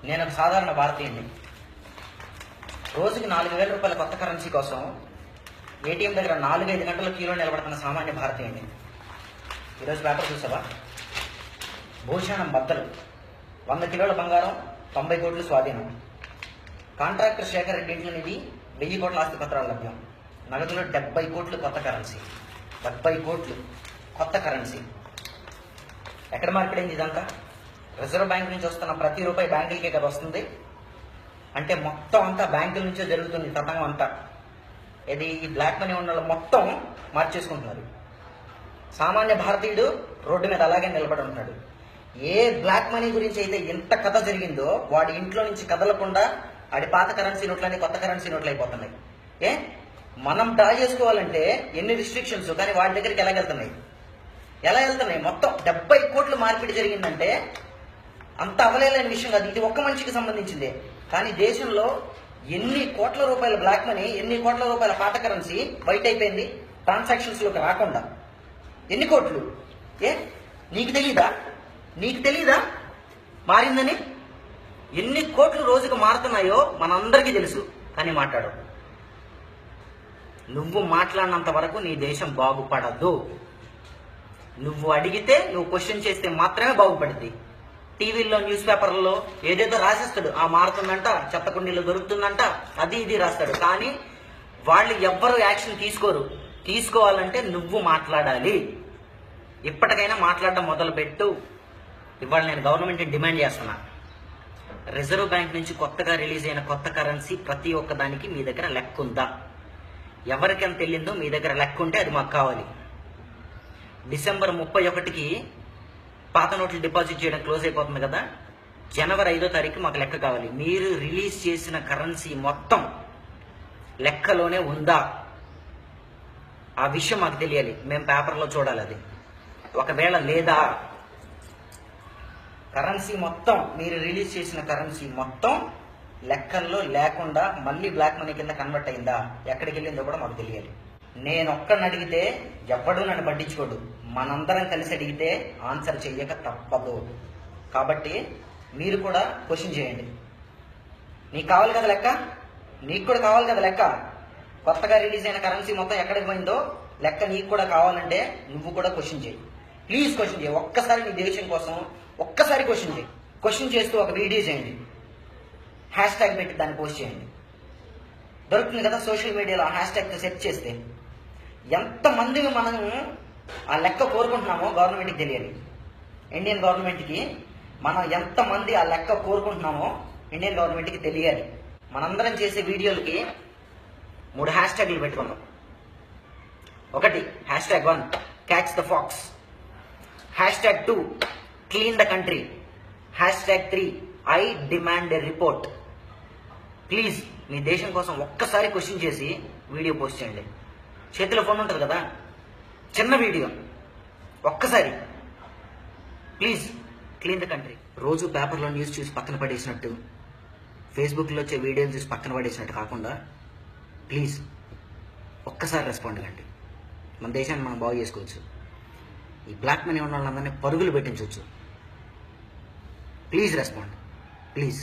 నేను ఒక సాధారణ భారతీయుడిని. రోజుకి 4,000 రూపాయల కొత్త కరెన్సీ కోసం ఏటీఎం దగ్గర 4-5 గంటల క్యూలో నిలబడుతున్న సామాన్య భారతీయుడిని. ఈరోజు పేపర్ చూసావా? భూషణం బద్దలు, 100 కిలోల బంగారం, 90 కోట్లు స్వాధీనం. కాంట్రాక్టర్ శేఖర్ రెడ్డి ఇంట్లో నిధి 1000 కోట్ల ఆస్తి పత్రాలు లభ్యం. నగదులో 70 కోట్లు కొత్త కరెన్సీ. 70 కోట్లు కొత్త కరెన్సీ. ఎక్కడ మార్పిడైంది ఇదంతా? రిజర్వ్ బ్యాంక్ నుంచి వస్తున్న ప్రతి రూపాయి బ్యాంకులకే కదా వస్తుంది. అంటే మొత్తం అంతా బ్యాంకుల నుంచే జరుగుతుంది తతంగం అంతా. ఇది ఈ బ్లాక్ మనీ ఉన్న వాళ్ళు మొత్తం మార్చేసుకుంటున్నారు. సామాన్య భారతీయుడు రోడ్డు మీద అలాగే నిలబడి ఉంటున్నాడు. ఏ బ్లాక్ మనీ గురించి అయితే ఎంత కథ జరిగిందో వాడి ఇంట్లో నుంచి కదలకుండా ఆడి పాత కరెన్సీ నోట్లని కొత్త కరెన్సీ నోట్లు అయిపోతున్నాయి. మనం డ్రా చేసుకోవాలంటే ఎన్ని రిస్ట్రిక్షన్స్, కానీ వాడి దగ్గరికి ఎలా వెళ్తున్నాయి? మొత్తం 70 కోట్లు మార్పిడి జరిగిందంటే అంత అవలేని విషయం కాదు. ఇది ఒక్క మనిషికి సంబంధించిందే. కానీ దేశంలో ఎన్ని కోట్ల రూపాయల బ్లాక్ మనీ, ఎన్ని కోట్ల రూపాయల పాత కరెన్సీ బయట అయిపోయింది ట్రాన్సాక్షన్స్ లోకి రాకుండా. ఎన్ని కోట్లు? నీకు తెలీదా మారిందని? ఎన్ని కోట్లు రోజుకు మారుతున్నాయో మనందరికీ తెలుసు, కానీ మాట్లాడవు. నువ్వు మాట్లాడినంత వరకు నీ దేశం బాగుపడదు. నువ్వు అడిగితే, నువ్వు క్వశ్చన్ చేస్తే మాత్రమే బాగుపడుద్ది. టీవీల్లో, న్యూస్ పేపర్లలో ఏదేదో రాసేస్తాడు. ఆ మారుతుందంట, చెత్త కుండీలో దొరుకుతుందంట, అది ఇది రాస్తాడు. కానీ వాళ్ళు ఎవ్వరూ యాక్షన్ తీసుకోరు. తీసుకోవాలంటే నువ్వు మాట్లాడాలి. ఇప్పటికైనా మాట్లాడడం మొదలుపెట్టు. ఇవాళ నేను గవర్నమెంట్ని డిమాండ్ చేస్తున్నా. రిజర్వ్ బ్యాంక్ నుంచి కొత్తగా రిలీజ్ అయిన కొత్త కరెన్సీ ప్రతి ఒక్క దానికి మీ దగ్గర లెక్క ఉందా? ఎవరికెంత వెళ్ళిందో మీ దగ్గర లెక్క ఉంటే అది మాకు కావాలి. డిసెంబర్ 31కి పాత నోట్లు డిపాజిట్ చేయడం క్లోజ్ అయిపోతుంది కదా. జనవరి 5వ తారీఖు మాకు లెక్క కావాలి. మీరు రిలీజ్ చేసిన కరెన్సీ మొత్తం లెక్కలోనే ఉందా? ఆ విషయం మాకు తెలియాలి. మేము పేపర్లో చూడాలి. అది ఒకవేళ లేదా, కరెన్సీ మొత్తం, మీరు రిలీజ్ చేసిన కరెన్సీ మొత్తం లెక్కల్లో లేకుండా మళ్ళీ బ్లాక్ మనీ కింద కన్వర్ట్ అయిందా, ఎక్కడికి వెళ్ళిందో కూడా మాకు తెలియాలి. నేను ఒక్కడిని అడిగితే ఎవ్వడూ నన్ను పట్టించుకోడు. మనందరం కలిసి అడిగితే ఆన్సర్ చెయ్యక తప్పదు. కాబట్టి మీరు కూడా క్వశ్చన్ చేయండి. నీకు కావాలి కదా లెక్క, నీకు కూడా కావాలి కదా లెక్క. కొత్తగా రిలీజ్ అయిన కరెన్సీ మొత్తం ఎక్కడికి పోయిందో లెక్క నీకు కూడా కావాలంటే నువ్వు కూడా క్వశ్చన్ చేయి. ప్లీజ్ క్వశ్చన్ చేయి. ఒక్కసారి నీ దేశం కోసం ఒక్కసారి క్వశ్చన్ చేయి. క్వశ్చన్ చేస్తూ ఒక వీడియో చేయండి, హ్యాష్ ట్యాగ్ పెట్టి దాన్ని పోస్ట్ చేయండి. దొరుకుతుంది కదా సోషల్ మీడియాలో. ఆ హ్యాష్ ట్యాగ్ సెర్చ్ చేస్తే ఎంతమందిని మనం ఆ లెక్క కోరుకుంటున్నామో గవర్నమెంట్కి తెలియాలి. ఇండియన్ గవర్నమెంట్కి మనం ఎంతమంది ఆ లెక్క కోరుకుంటున్నామో ఇండియన్ గవర్నమెంట్కి తెలియాలి. మనందరం చేసే వీడియోలకి 3 హ్యాష్ ట్యాగ్లు పెట్టుకున్నాం. 1 #1 catch the fox, #2 clean the country, #3 I demand a report. Please మీ దేశం కోసం ఒక్కసారి క్వశ్చన్ చేసి వీడియో పోస్ట్ చేయండి. చేతిలో ఫోన్ ఉంటుంది కదా, చిన్న వీడియో, ఒక్కసారి ప్లీజ్ క్లీన్ ద కంట్రీ. రోజు పేపర్లో న్యూస్ చూసి పక్కన పడేసినట్టు, ఫేస్బుక్లో వచ్చే వీడియోలు చూసి పక్కన పడేసినట్టు కాకుండా ప్లీజ్ ఒక్కసారి రెస్పాండ్ కండి. మన దేశాన్ని మనం బాగు చేసుకోవచ్చు. ఈ బ్లాక్ మనీ ఉన్న వాళ్ళందరినీ పరుగులు పెట్టించవచ్చు. Please respond, please.